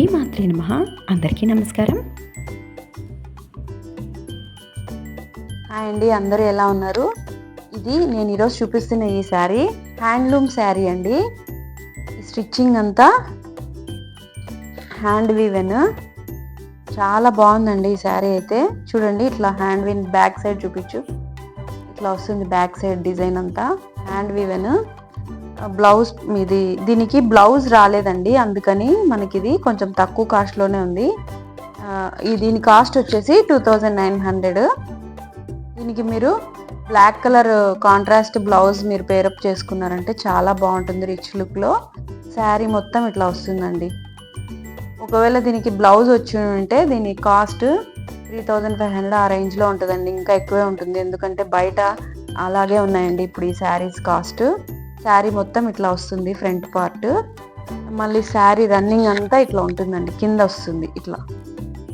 శ్రీమాత్రే నమః. అందరికీ నమస్కారం. హాయ్ అండి, అందరూ ఎలా ఉన్నారు? ఇది నేను ఈరోజు చూపిస్తున్న ఈ శారీ హ్యాండ్లూమ్ శారీ అండి. ఈ స్టిచ్చింగ్ అంతా హ్యాండ్ వీవెన్, చాలా బాగుందండి ఈ శారీ అయితే. చూడండి, ఇట్లా హ్యాండ్ వీవెన్ బ్యాక్ సైడ్ చూపించు. ఇట్లా వస్తుంది బ్యాక్ సైడ్ డిజైన్ అంతా హ్యాండ్ వీవెన్. బ్లౌజ్ మీది, దీనికి బ్లౌజ్ రాలేదండి, అందుకని మనకి ఇది కొంచెం తక్కువ కాస్ట్లోనే ఉంది. దీని కాస్ట్ వచ్చేసి 2900. దీనికి మీరు బ్లాక్ కలర్ కాంట్రాస్ట్ బ్లౌజ్ మీరు పేరప్ చేసుకున్నారంటే చాలా బాగుంటుంది రిచ్ లుక్లో. శారీ మొత్తం ఇట్లా వస్తుందండి. ఒకవేళ దీనికి బ్లౌజ్ వచ్చి ఉంటే దీని కాస్ట్ 3500 ఆ రేంజ్లో ఉంటుందండి. ఇంకా ఎక్కువే ఉంటుంది, ఎందుకంటే బయట అలాగే ఉన్నాయండి ఇప్పుడు ఈ శారీస్ కాస్ట్. శారీ మొత్తం ఇట్లా వస్తుంది ఫ్రంట్ పార్ట్. మళ్ళీ శారీ రన్నింగ్ అంతా ఇట్లా ఉంటుందండి, కింద వస్తుంది, ఇట్లా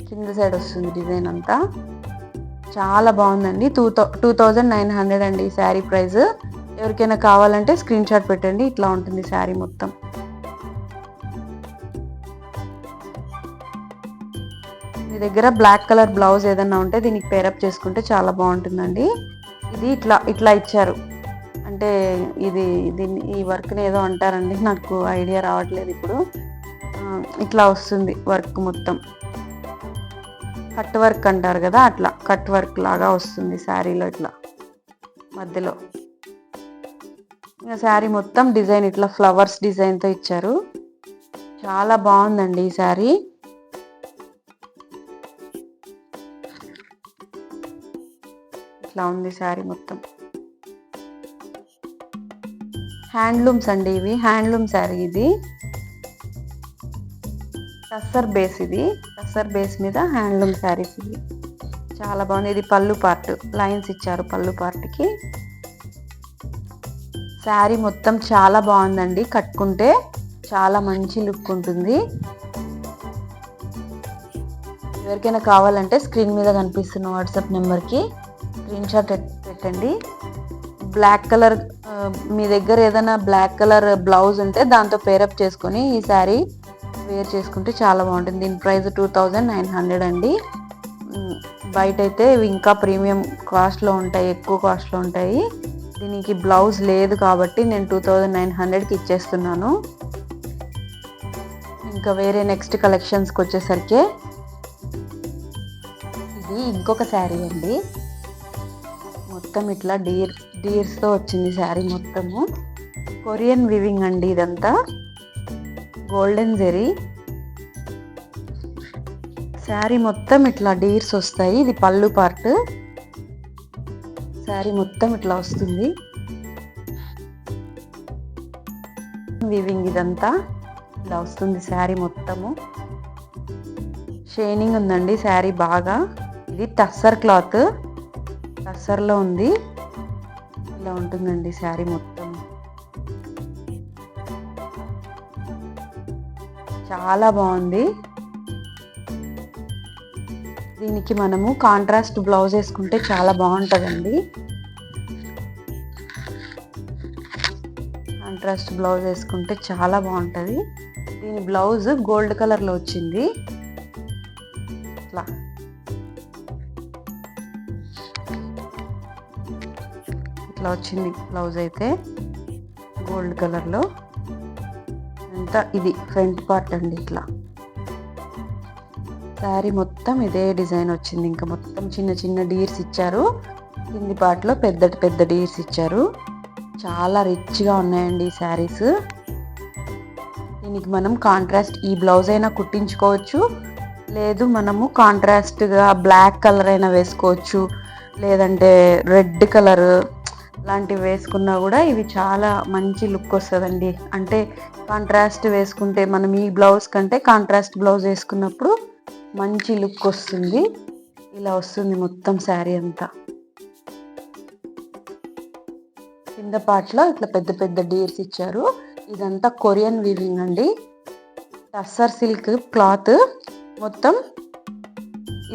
కింద సైడ్ వస్తుంది డిజైన్ అంతా. చాలా బాగుందండి. 2900 అండి ఈ శారీ ప్రైస్. ఎవరికైనా కావాలంటే స్క్రీన్ షాట్ పెట్టండి. ఇట్లా ఉంటుంది శారీ మొత్తం. మీ దగ్గర బ్లాక్ కలర్ బ్లౌజ్ ఏదన్నా ఉంటే దీనికి పేరప్ చేసుకుంటే చాలా బాగుంటుందండి. ఇది ఇట్లా ఇచ్చారు అంటే దీన్ని ఈ వర్క్ని ఏదో అంటారండి, నాకు ఐడియా రావట్లేదు ఇప్పుడు. ఇట్లా వస్తుంది వర్క్ మొత్తం, కట్ వర్క్ అంటారు కదా, అట్లా కట్ వర్క్ లాగా వస్తుంది శారీలో ఇట్లా మధ్యలో. ఇంకా శారీ మొత్తం డిజైన్ ఇట్లా ఫ్లవర్స్ డిజైన్తో ఇచ్చారు. చాలా బాగుందండి ఈ శారీ. ఇట్లా ఉంది శారీ మొత్తం. హ్యాండ్లూమ్స్ అండి ఇవి, హ్యాండ్లూమ్ శారీ. ఇది టస్సర్ బేస్, ఇది టస్సర్ బేస్ మీద హ్యాండ్లూమ్ శారీస్ ఇవి. చాలా బాగుంది. ఇది పళ్ళు పార్ట్, లైన్స్ ఇచ్చారు పళ్ళు పార్ట్కి. శారీ మొత్తం చాలా బాగుందండి, కట్టుకుంటే చాలా మంచి లుక్ ఉంటుంది. ఎవరికైనా కావాలంటే స్క్రీన్ మీద కనిపిస్తున్న వాట్సాప్ నెంబర్కి స్క్రీన్ షాట్ పెట్టండి. బ్లాక్ కలర్, మీ దగ్గర ఏదైనా బ్లాక్ కలర్ బ్లౌజ్ ఉంటే దాంతో పేరప్ చేసుకొని ఈ శారీ వేర్ చేసుకుంటే చాలా బాగుంటుంది. దీని ప్రైస్ 2900 అండి. బయట అయితే ఇవి ఇంకా ప్రీమియం కాస్ట్లో ఉంటాయి, ఎక్కువ కాస్ట్లో ఉంటాయి. దీనికి బ్లౌజ్ లేదు కాబట్టి నేను 2900కి ఇచ్చేస్తున్నాను. ఇంకా వేరే నెక్స్ట్ కలెక్షన్స్కి వచ్చేసరికి ఇది ఇంకొక శారీ అండి. మొత్తం ఇట్లా డీర్స్తో వచ్చింది శారీ మొత్తము. కొరియన్ వివింగ్ అండి ఇదంతా, గోల్డెన్ జెరీ. శారీ మొత్తం ఇట్లా డీర్స్ వస్తాయి. ఇది పళ్ళు పార్ట్. శారీ మొత్తం ఇట్లా వస్తుంది వివింగ్, ఇదంతా ఇలా వస్తుంది శారీ మొత్తము. షైనింగ్ ఉందండి శారీ బాగా. ఇది టస్సర్ క్లాత్, టస్సర్లో ఉంది. ఇలా ఉంటుందండి శారీ మొత్తం. చాలా బాగుంది. దీనికి మనము కాంట్రాస్ట్ బ్లౌజ్ వేసుకుంటే చాలా బాగుంటుందండి. కాంట్రాస్ట్ బ్లౌజ్ వేసుకుంటే చాలా బాగుంటుంది. దీని బ్లౌజ్ గోల్డ్ కలర్లో వచ్చింది. ఇట్లా ఇట్లా వచ్చింది బ్లౌజ్ అయితే గోల్డ్ కలర్లో. అంతా ఇది ఫ్రంట్ పార్ట్ అండి. ఇట్లా శారీ మొత్తం ఇదే డిజైన్ వచ్చింది. ఇంకా మొత్తం చిన్న చిన్న డీర్స్ ఇచ్చారు. కింది పార్ట్లో పెద్ద పెద్ద డీర్స్ ఇచ్చారు. చాలా రిచ్గా ఉన్నాయండి ఈ శారీస్. దీనికి మనం కాంట్రాస్ట్ ఈ బ్లౌజ్ అయినా కుట్టించుకోవచ్చు, లేదు మనము కాంట్రాస్ట్గా బ్లాక్ కలర్ అయినా వేసుకోవచ్చు, లేదంటే రెడ్ కలర్ లాంటివి వేసుకున్నా కూడా ఇవి చాలా మంచి లుక్ వస్తుందండి. అంటే కాంట్రాస్ట్ వేసుకుంటే మనం ఈ బ్లౌజ్ కంటే కాంట్రాస్ట్ బ్లౌజ్ వేసుకున్నప్పుడు మంచి లుక్ వస్తుంది. ఇలా వస్తుంది మొత్తం శారీ అంతా. కింద పార్ట్లో ఇట్లా పెద్ద పెద్ద డీర్స్ ఇచ్చారు. ఇదంతా కొరియన్ వీవింగ్ అండి, టస్సర్ సిల్క్ క్లాత్ మొత్తం.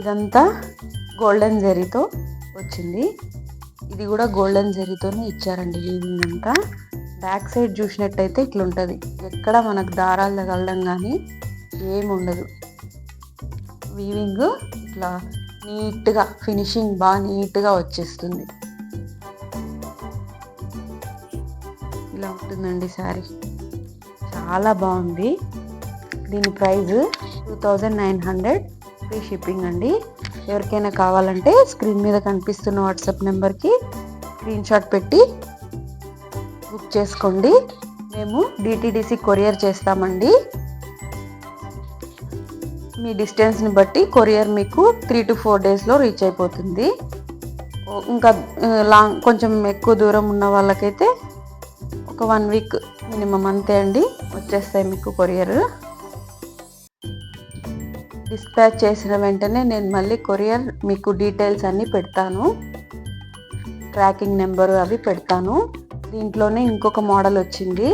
ఇదంతా గోల్డెన్ జెరీతో వచ్చింది. ఇది కూడా గోల్డెన్ జెరీతోనే ఇచ్చారండి వీవింగ్ అంతా. బ్యాక్ సైడ్ చూసినట్టయితే ఇట్లా ఉంటుంది, ఎక్కడ మనకు దారాలు తగలడం కానీ ఏమి ఉండదు. వీవింగ్ ఇట్లా నీట్గా ఫినిషింగ్ బాగా నీట్గా వచ్చేస్తుంది. ఇలా ఉంటుందండి శారీ. చాలా బాగుంది. దీని ప్రైస్ 2900, ఫ్రీ షిప్పింగ్ అండి. ఎవరికైనా కావాలంటే స్క్రీన్ మీద కనిపిస్తున్న వాట్సాప్ నెంబర్కి స్క్రీన్ షాట్ పెట్టి బుక్ చేసుకోండి. మేము డిటిడిసి కొరియర్ చేస్తామండి. మీ డిస్టెన్స్ని బట్టి కొరియర్ మీకు 3 to 4 డేస్లో రీచ్ అయిపోతుంది. ఇంకా కొంచెం ఎక్కువ దూరం ఉన్న వాళ్ళకైతే ఒక 1 వీక్ మినిమం అంతే అండి, వచ్చేస్తాయి మీకు కొరియర్. డిస్పాచ్ చేసిన వెంటనే నేను మళ్ళీ కొరియర్ మీకు డీటెయిల్స్ అన్నీ పెడతాను, ట్రాకింగ్ నెంబరు అవి పెడతాను. దీంట్లోనే ఇంకొక మోడల్ వచ్చింది,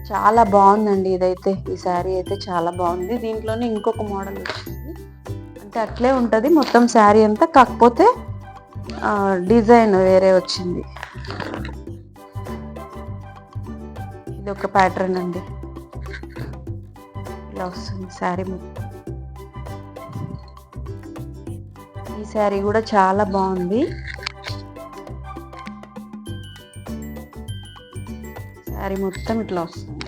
చాలా బాగుందండి. ఈ శారీ అయితే చాలా బాగుంది. దీంట్లోనే ఇంకొక మోడల్ వచ్చింది, అంటే అట్లే ఉంటుంది మొత్తం శారీ అంతా, కాకపోతే డిజైన్ వేరే వచ్చింది. ఇది ఒక ప్యాటర్న్ అండి, ఇలా వస్తుంది శారీ మొత్తం. ఈ శారీ కూడా చాలా బాగుంది. శారీ మొత్తం ఇట్లా వస్తుంది.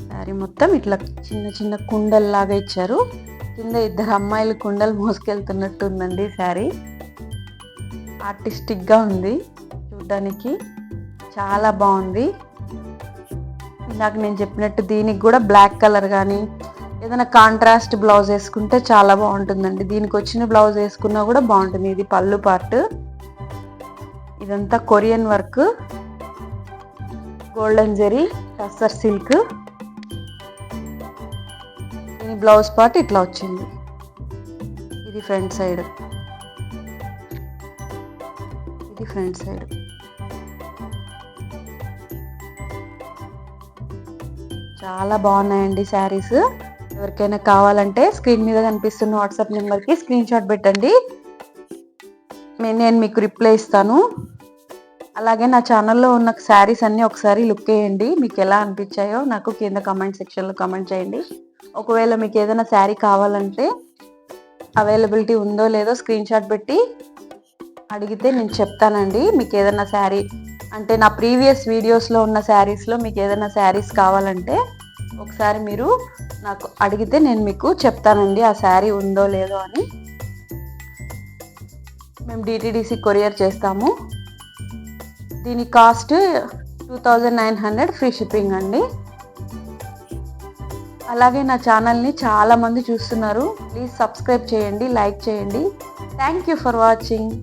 శారీ మొత్తం ఇట్లా చిన్న చిన్న కుండల్లాగా ఇచ్చారు. కింద 2 అమ్మాయిలు కుండలు మోసుకెళ్తున్నట్టు ఉందండి శారీ. ఆర్టిస్టిక్గా ఉంది చూడ్డానికి, చాలా బాగుంది. ఇందాక నేను చెప్పినట్టు దీనికి కూడా బ్లాక్ కలర్ కానీ ఏదైనా కాంట్రాస్ట్ బ్లౌజ్ వేసుకుంటే చాలా బాగుంటుందండి. దీనికి వచ్చిన బ్లౌజ్ వేసుకున్నా కూడా బాగుంటుంది. ఇది పళ్ళు పార్ట్, ఇదంతా Korean work, golden zari, tussar silk. దీని బ్లౌజ్ పార్ట్ ఇట్లా వచ్చింది. ఇది ఫ్రంట్ సైడ్, ఇది ఫ్రంట్ సైడ్. చాలా బాగున్నాయండి శారీస్. ఎవరికైనా కావాలంటే స్క్రీన్ మీద కనిపిస్తున్న వాట్సాప్ నెంబర్కి స్క్రీన్ షాట్ పెట్టండి, నేను మీకు రిప్లై ఇస్తాను. అలాగే నా ఛానల్లో ఉన్న శారీస్ అన్నీ ఒకసారి లుక్ వేయండి, మీకు ఎలా అనిపించాయో నాకు కింద కామెంట్ సెక్షన్లో కామెంట్ చేయండి. ఒకవేళ మీకు ఏదైనా శారీ కావాలంటే అవైలబిలిటీ ఉందో లేదో స్క్రీన్ షాట్ పెట్టి అడిగితే నేను చెప్తానండి. మీకు ఏదైనా శారీ అంటే నా ప్రీవియస్ వీడియోస్లో ఉన్న శారీస్లో మీకు ఏదైనా శారీస్ కావాలంటే ఒకసారి మీరు నాకు అడిగితే నేను మీకు చెప్తానండి ఆ శారీ ఉందో లేదో అని. మేము డిటిడిసి కొరియర్ చేస్తాము. దీని కాస్ట్ 2900, ఫ్రీ షిప్పింగ్ అండి. అలాగే నా ఛానల్ని చాలామంది చూస్తున్నారు, ప్లీజ్ సబ్స్క్రైబ్ చేయండి, లైక్ చేయండి. Thank you for watching.